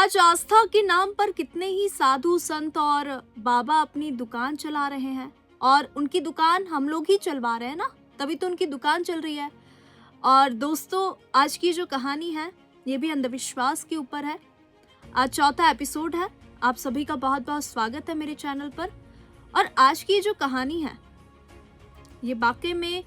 आज आस्था के नाम पर कितने ही साधु संत और बाबा अपनी दुकान चला रहे हैं और उनकी दुकान हम लोग ही चलवा रहे हैं ना, तभी तो उनकी दुकान चल रही है। और दोस्तों, आज की जो कहानी है ये भी अंधविश्वास के ऊपर है। आज चौथा एपिसोड है। आप सभी का बहुत बहुत स्वागत है मेरे चैनल पर। और आज की जो कहानी है ये वाकई में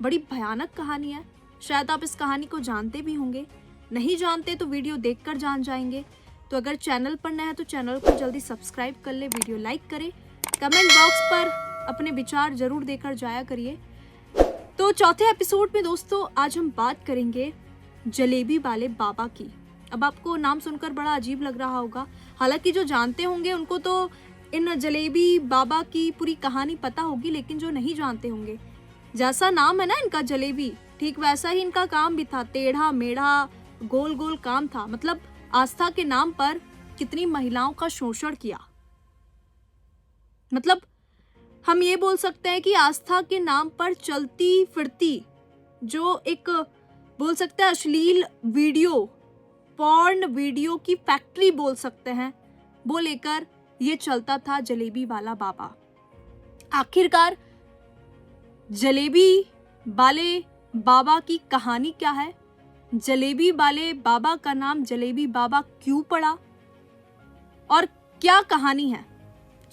बड़ी भयानक कहानी है। शायद आप इस कहानी को जानते भी होंगे, नहीं जानते तो वीडियो देखकर जान जाएंगे। तो अगर चैनल पर नया है तो चैनल को जल्दी सब्सक्राइब कर ले, वीडियो लाइक करें, कमेंट बॉक्स पर अपने विचार जरूर देकर जाया करिए। तो चौथे एपिसोड में दोस्तों आज हम बात करेंगे जलेबी वाले बाबा की। अब आपको नाम सुनकर बड़ा अजीब लग रहा होगा, हालांकि जो जानते होंगे उनको तो इन जलेबी बाबा की पूरी कहानी पता होगी, लेकिन जो नहीं जानते होंगे, जैसा नाम है ना इनका जलेबी, ठीक वैसा ही इनका काम भी था। टेढ़ा मेढ़ा गोल गोल काम था। मतलब आस्था के नाम पर कितनी महिलाओं का शोषण किया। मतलब हम ये बोल सकते हैं कि आस्था के नाम पर चलती फिरती जो एक बोल सकते हैं अश्लील वीडियो, पॉर्न वीडियो की फैक्ट्री बोल सकते हैं, वो लेकर ये चलता था जलेबी वाला बाबा। आखिरकार जलेबी वाले बाबा की कहानी क्या है? जलेबी वाले बाबा का नाम जलेबी बाबा क्यों पड़ा और क्या कहानी है,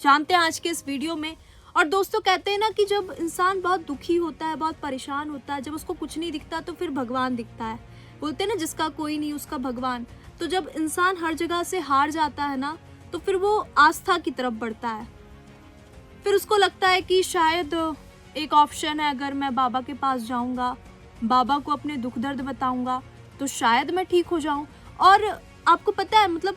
जानते हैं आज के इस वीडियो में। और दोस्तों, कहते हैं ना कि जब इंसान बहुत दुखी होता है, बहुत परेशान होता है, जब उसको कुछ नहीं दिखता तो फिर भगवान दिखता है। बोलते हैं ना, जिसका कोई नहीं उसका भगवान। तो जब इंसान हर जगह से हार जाता है ना, तो फिर वो आस्था की तरफ बढ़ता है। फिर उसको लगता है कि शायद एक ऑप्शन है, अगर मैं बाबा के पास जाऊंगा, बाबा को अपने दुख दर्द बताऊंगा तो शायद मैं ठीक हो जाऊं। और आपको पता है, मतलब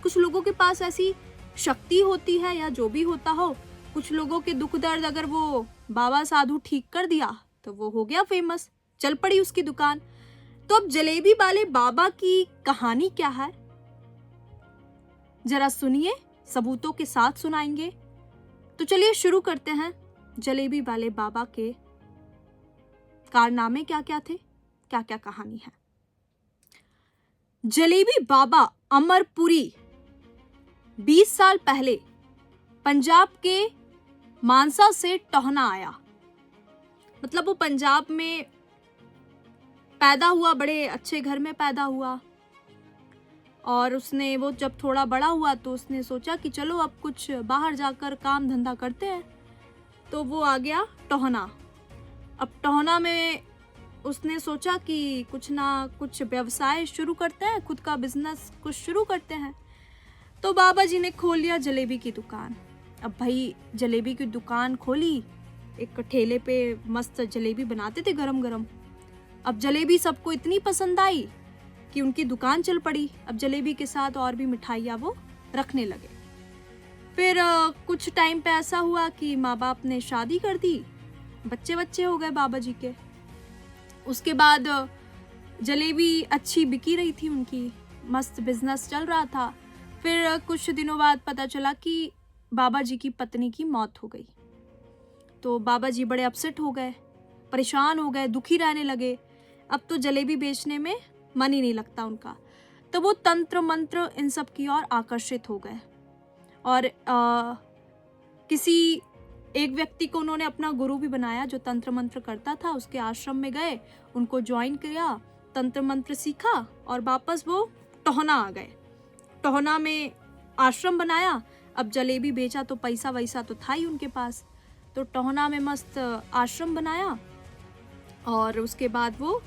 कुछ लोगों के पास ऐसी शक्ति होती है, या जो भी होता हो, कुछ लोगों के दुख दर्द अगर वो बाबा साधु ठीक कर दिया तो वो हो गया फेमस, चल पड़ी उसकी दुकान। तो अब जलेबी वाले बाबा की कहानी क्या है, जरा सुनिए, सबूतों के साथ सुनाएंगे। तो चलिए शुरू करते हैं। जलेबी वाले बाबा के कारनामे क्या क्या थे, क्या क्या कहानी है। जलेबी बाबा अमरपुरी 20 साल पहले पंजाब के मानसा से टोहना आया। मतलब वो पंजाब में पैदा हुआ, बड़े अच्छे घर में पैदा हुआ। और उसने वो जब थोड़ा बड़ा हुआ तो उसने सोचा कि चलो अब कुछ बाहर जाकर काम धंधा करते हैं। तो वो आ गया टोहना। अब टोहना में उसने सोचा कि कुछ ना कुछ व्यवसाय शुरू करते हैं, खुद का बिजनेस कुछ शुरू करते हैं। तो बाबा जी ने खोल लिया जलेबी की दुकान। अब भाई जलेबी की दुकान खोली, एक ठेले पे मस्त जलेबी बनाते थे गरम गरम। अब जलेबी सबको इतनी पसंद आई कि उनकी दुकान चल पड़ी। अब जलेबी के साथ और भी मिठाइयाँ वो रखने लगे। फिर कुछ टाइम पे ऐसा हुआ कि माँ बाप ने शादी कर दी, बच्चे बच्चे हो गए बाबा जी के। उसके बाद जलेबी अच्छी बिकी रही थी उनकी, मस्त बिजनेस चल रहा था। फिर कुछ दिनों बाद पता चला कि बाबा जी की पत्नी की मौत हो गई। तो बाबा जी बड़े अपसेट हो गए, परेशान हो गए, दुखी रहने लगे। अब तो जलेबी बेचने में मन ही नहीं लगता उनका। तो वो तंत्र मंत्र इन सब की ओर आकर्षित हो गए और किसी एक व्यक्ति को उन्होंने अपना गुरु भी बनाया जो तंत्र मंत्र करता था। उसके आश्रम में गए, उनको ज्वाइन किया, तंत्र मंत्र सीखा और वापस वो टोहना आ गए। टोहना में आश्रम बनाया। अब जलेबी बेचा तो पैसा वैसा तो था ही उनके पास। तो टोहना में मस्त आश्रम बनाया और उसके बाद वो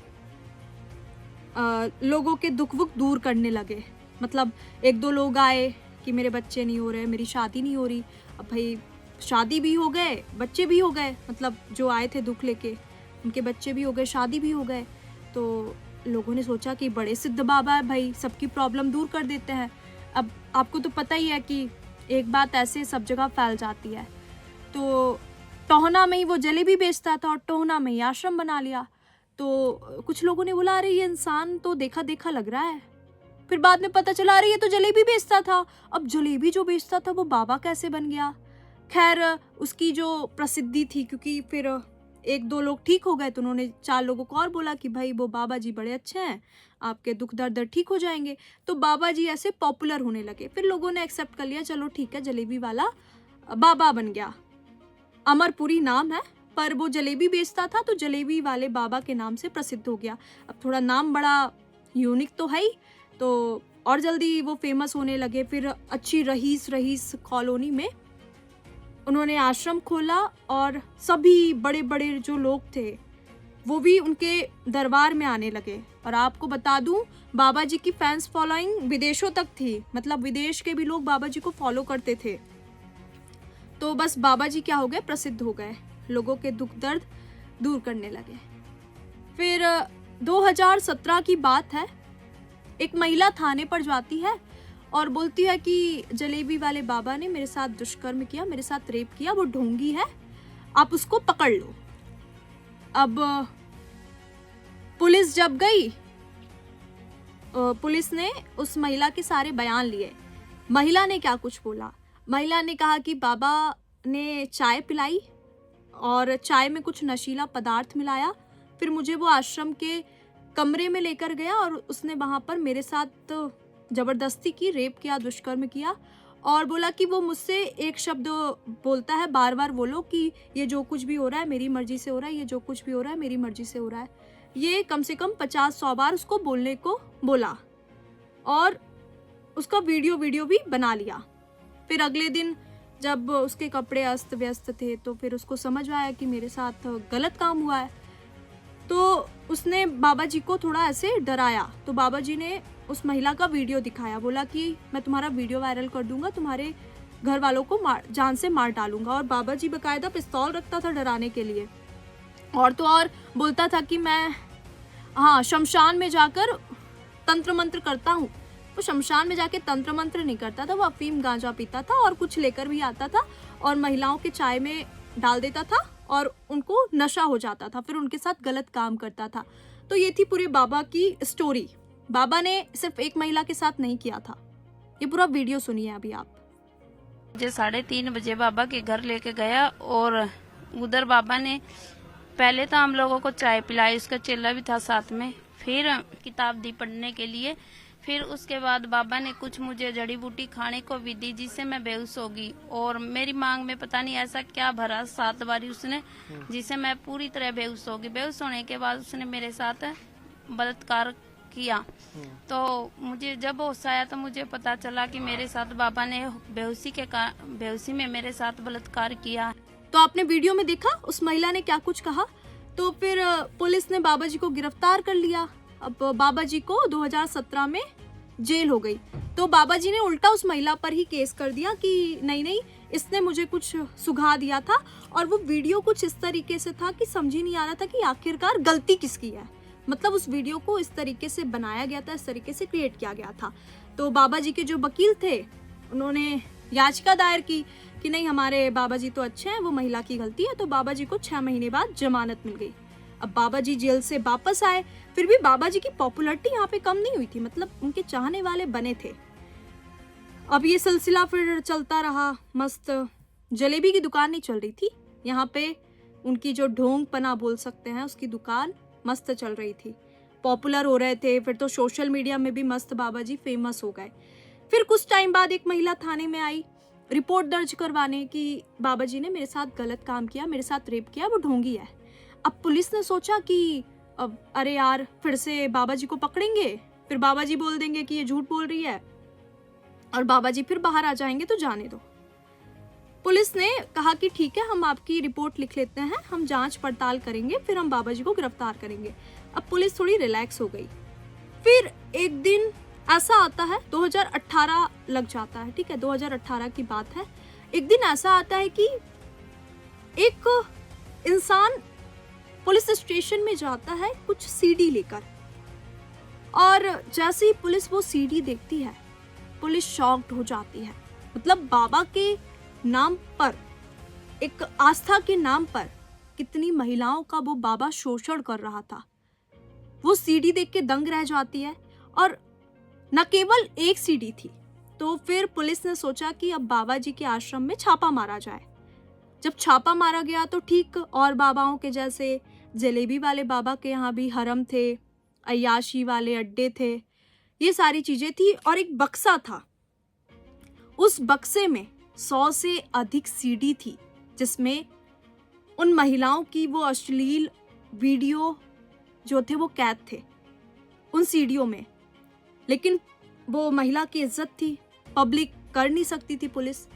लोगों के दुख वुख दूर करने लगे। मतलब एक दो लोग आए कि मेरे बच्चे नहीं हो रहे, मेरी शादी नहीं हो रही। अब भाई शादी भी हो गए, बच्चे भी हो गए। मतलब जो आए थे दुख लेके, उनके बच्चे भी हो गए, शादी भी हो गए। तो लोगों ने सोचा कि बड़े सिद्ध बाबा है भाई, सबकी प्रॉब्लम दूर कर देते हैं। अब आपको तो पता ही है कि एक बात ऐसे सब जगह फैल जाती है। तो टोहना में ही वो जलेबी बेचता था और टोहना में ही आश्रम बना लिया। तो कुछ लोगों ने बोला, अरे ये इंसान तो देखा देखा लग रहा है। फिर बाद में पता चला, अरे ये तो जलेबी बेचता था। अब जलेबी जो बेचता था वो बाबा कैसे बन गया? खैर उसकी जो प्रसिद्धि थी, क्योंकि फिर एक दो लोग ठीक हो गए तो उन्होंने 4 लोगों को और बोला कि भाई वो बाबा जी बड़े अच्छे हैं, आपके दुख दर्द ठीक हो जाएंगे। तो बाबा जी ऐसे पॉपुलर होने लगे। फिर लोगों ने एक्सेप्ट कर लिया, चलो ठीक है, जलेबी वाला बाबा बन गया। अमरपुरी नाम है, पर वो जलेबी बेचता था तो जलेबी वाले बाबा के नाम से प्रसिद्ध हो गया। अब थोड़ा नाम बड़ा यूनिक तो है ही, तो और जल्दी वो फेमस होने लगे। फिर अच्छी रहीस कॉलोनी में उन्होंने आश्रम खोला और सभी बड़े बड़े जो लोग थे वो भी उनके दरबार में आने लगे। और आपको बता दूं, बाबा जी की फैंस फॉलोइंग विदेशों तक थी, मतलब विदेश के भी लोग बाबा जी को फॉलो करते थे। तो बस बाबा जी क्या हो गए, प्रसिद्ध हो गए, लोगों के दुख दर्द दूर करने लगे। फिर 2017 की बात है, एक महिला थाने पर जाती है और बोलती है कि जलेबी वाले बाबा ने मेरे साथ दुष्कर्म किया, मेरे साथ रेप किया, वो ढोंगी है, आप उसको पकड़ लो। अब पुलिस जब गई, पुलिस ने उस महिला के सारे बयान लिए। महिला ने क्या कुछ बोला, महिला ने कहा कि बाबा ने चाय पिलाई और चाय में कुछ नशीला पदार्थ मिलाया, फिर मुझे वो आश्रम के कमरे में लेकर गया और उसने वहाँ पर मेरे साथ ज़बरदस्ती की, रेप किया, दुष्कर्म किया और बोला कि वो मुझसे एक शब्द बोलता है बार बार, बोलो कि ये जो कुछ भी हो रहा है मेरी मर्जी से हो रहा है, ये जो कुछ भी हो रहा है मेरी मर्जी से हो रहा है। ये कम से कम 50-100 बार उसको बोलने को बोला और उसका वीडियो भी बना लिया। फिर अगले दिन जब उसके कपड़े अस्त व्यस्त थे तो फिर उसको समझ आया कि मेरे साथ गलत काम हुआ है, तो उसने बाबा जी को थोड़ा ऐसे डराया। तो बाबा जी ने उस महिला का वीडियो दिखाया, बोला कि मैं तुम्हारा वीडियो वायरल कर दूंगा, तुम्हारे घर वालों को जान से मार डालूंगा। और बाबा जी बकायदा पिस्तौल रखता था डराने के लिए, और तो और बोलता था कि मैं शमशान में जाकर तंत्र मंत्र करता हूँ। वो शमशान में जाके तंत्र मंत्र नहीं करता था, वो अफीम गांजा पीता था और कुछ लेकर भी आता था और महिलाओं के चाय में डाल देता था और उनको नशा हो जाता था, फिर उनके साथ गलत काम करता था। तो ये थी पूरे बाबा की स्टोरी। बाबा ने सिर्फ एक महिला के साथ नहीं किया था। ये पूरा वीडियो सुनिए अभी आप। मुझे 3:30 बजे बाबा के घर लेके गया और उधर बाबा ने पहले तो हम लोगों को चाय पिलाई, उसका चेला भी था साथ में, फिर किताब दी पढ़ने के लिए। फिर उसके बाद बाबा ने कुछ मुझे जड़ी बूटी खाने को भी दी जिससे मैं बेहोश हो गई और मेरी मांग में पता नहीं ऐसा क्या भरा 7 बारी उसने, जिससे मैं पूरी तरह बेहोश हो गई। बेहोश होने के बाद उसने मेरे साथ बलात्कार किया। तो मुझे जब होश आया तो मुझे पता चला कि मेरे साथ बाबा ने बेहोशी में मेरे साथ बलात्कार किया। तो आपने वीडियो में देखा उस महिला ने क्या कुछ कहा। तो फिर पुलिस ने बाबा जी को गिरफ्तार कर लिया। अब बाबा जी को 2017 में जेल हो गई। तो बाबा जी ने उल्टा उस महिला पर ही केस कर दिया कि नहीं इसने मुझे कुछ सुझा दिया था, और वो वीडियो कुछ इस तरीके से था कि समझ ही नहीं आ रहा था कि आखिरकार गलती किसकी है। मतलब उस वीडियो को इस तरीके से बनाया गया था, इस तरीके से क्रिएट किया गया था। तो बाबा जी के जो वकील थे उन्होंने याचिका दायर की कि नहीं, हमारे बाबा जी तो अच्छे हैं, वो महिला की गलती है। तो बाबा जी को 6 महीने बाद जमानत मिल गई। अब बाबा जी जेल से वापस आए, फिर भी बाबा जी की पॉपुलैरिटी यहाँ पे कम नहीं हुई थी, मतलब उनके चाहने वाले बने थे। अब ये सिलसिला फिर चलता रहा। मस्त जलेबी की दुकान नहीं चल रही थी यहाँ पे, उनकी जो ढोंग पना बोल सकते हैं उसकी दुकान मस्त चल रही थी, पॉपुलर हो रहे थे। फिर तो सोशल मीडिया में भी मस्त बाबा जी फेमस हो गए। फिर कुछ टाइम बाद एक महिला थाने में आई रिपोर्ट दर्ज करवाने कि बाबा जी ने मेरे साथ गलत काम किया, मेरे साथ रेप किया, वो ढोंगी है। अब पुलिस ने सोचा कि अब अरे यार फिर से बाबा जी को पकड़ेंगे, फिर बाबा जी बोल देंगे कि ये झूठ बोल रही है और बाबा जी फिर बाहर आ जाएंगे, तो जाने दो। पुलिस ने कहा कि ठीक है, हम आपकी रिपोर्ट लिख लेते हैं, हम जांच पड़ताल करेंगे, फिर हम बाबा जी को गिरफ्तार करेंगे। अब पुलिस थोड़ी रिलैक्स हो गई। फिर एक दिन ऐसा आता है, 2018 लग जाता है, ठीक है, 2018 की बात है। एक दिन ऐसा आता है कि एक इंसान पुलिस स्टेशन में जाता है कुछ सीडी लेकर, और जैसे ही पुलिस वो सीडी देखती है पुलिस शॉक्ड हो जाती है। मतलब बाबा के नाम पर, एक आस्था के नाम पर कितनी महिलाओं का वो बाबा शोषण कर रहा था, वो सीडी देख के दंग रह जाती है। और न केवल एक सीडी थी, तो फिर पुलिस ने सोचा कि अब बाबा जी के आश्रम में छापा मारा जाए। जब छापा मारा गया तो ठीक और बाबाओं के जैसे जलेबी वाले बाबा के यहाँ भी हरम थे, अय्याशी वाले अड्डे थे, ये सारी चीज़ें थी और एक बक्सा था। उस बक्से में 100 से अधिक सीडी थी जिसमें उन महिलाओं की वो अश्लील वीडियो जो थे वो कैद थे उन सीडियों में। लेकिन वो महिला की इज्जत थी, पब्लिक कर नहीं सकती थी पुलिस।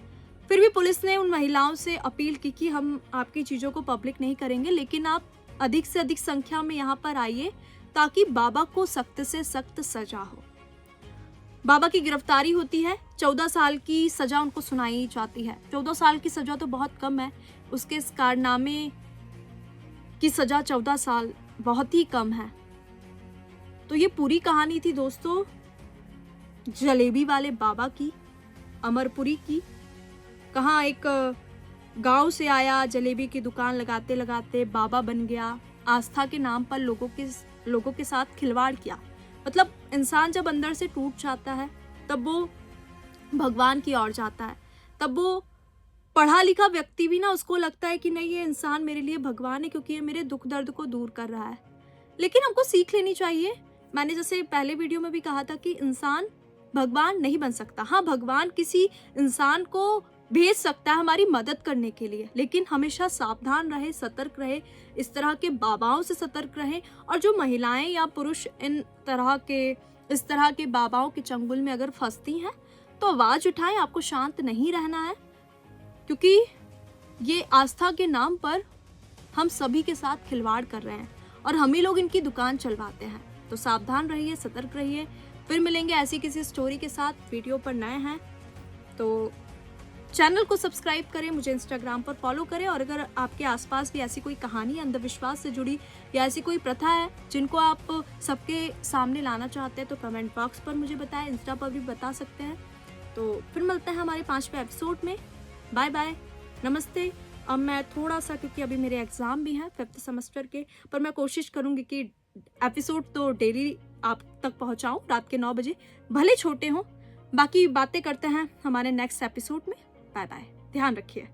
फिर भी पुलिस ने उन महिलाओं से अपील की कि हम आपकी चीज़ों को पब्लिक नहीं करेंगे, लेकिन आप अधिक से अधिक संख्या में यहाँ पर आइए ताकि बाबा को सख्त से सख्त सजा हो। बाबा की गिरफ्तारी होती है, 14 साल की सजा उनको सुनाई जाती है। 14 साल की सजा तो बहुत कम है, उसके इस कारनामे की सजा 14 साल बहुत ही कम है। तो ये पूरी कहानी थी दोस्तों जलेबी वाले बाबा की, अमरपुरी की। कहाँ एक गांव से आया, जलेबी की दुकान लगाते लगाते बाबा बन गया, आस्था के नाम पर लोगों के साथ खिलवाड़ किया। मतलब इंसान जब अंदर से टूट जाता है तब वो भगवान की ओर जाता है, तब वो पढ़ा लिखा व्यक्ति भी ना उसको लगता है कि नहीं ये इंसान मेरे लिए भगवान है क्योंकि ये मेरे दुख दर्द को दूर कर रहा है। लेकिन हमको सीख लेनी चाहिए। मैंने जैसे पहले वीडियो में भी कहा था कि इंसान भगवान नहीं बन सकता। हाँ, भगवान किसी इंसान को भेज सकता है हमारी मदद करने के लिए, लेकिन हमेशा सावधान रहे, सतर्क रहे, इस तरह के बाबाओं से सतर्क रहे। और जो महिलाएं या पुरुष इस तरह के बाबाओं के चंगुल में अगर फंसती हैं तो आवाज उठाएं, आपको शांत नहीं रहना है, क्योंकि ये आस्था के नाम पर हम सभी के साथ खिलवाड़ कर रहे हैं और हम ही लोग इनकी दुकान चलवाते हैं। तो सावधान रहिए, सतर्क रहिए। फिर मिलेंगे ऐसी किसी स्टोरी के साथ। वीडियो पर नए हैं तो चैनल को सब्सक्राइब करें, मुझे इंस्टाग्राम पर फॉलो करें। और अगर आपके आसपास भी ऐसी कोई कहानी अंधविश्वास से जुड़ी या ऐसी कोई प्रथा है जिनको आप सबके सामने लाना चाहते हैं तो कमेंट बॉक्स पर मुझे बताएं, इंस्टा पर भी बता सकते हैं। तो फिर मिलते हैं हमारे 5वें एपिसोड में। बाय बाय, नमस्ते। अब मैं थोड़ा सा, क्योंकि अभी मेरे एग्ज़ाम भी हैं 5th सेमेस्टर के, पर मैं कोशिश करूँगी कि एपिसोड तो डेली आप तक पहुँचाऊँ रात के 9 बजे, भले छोटे हों। बाकी बातें करते हैं हमारे नेक्स्ट एपिसोड में। बाय बाय, ध्यान रखिए।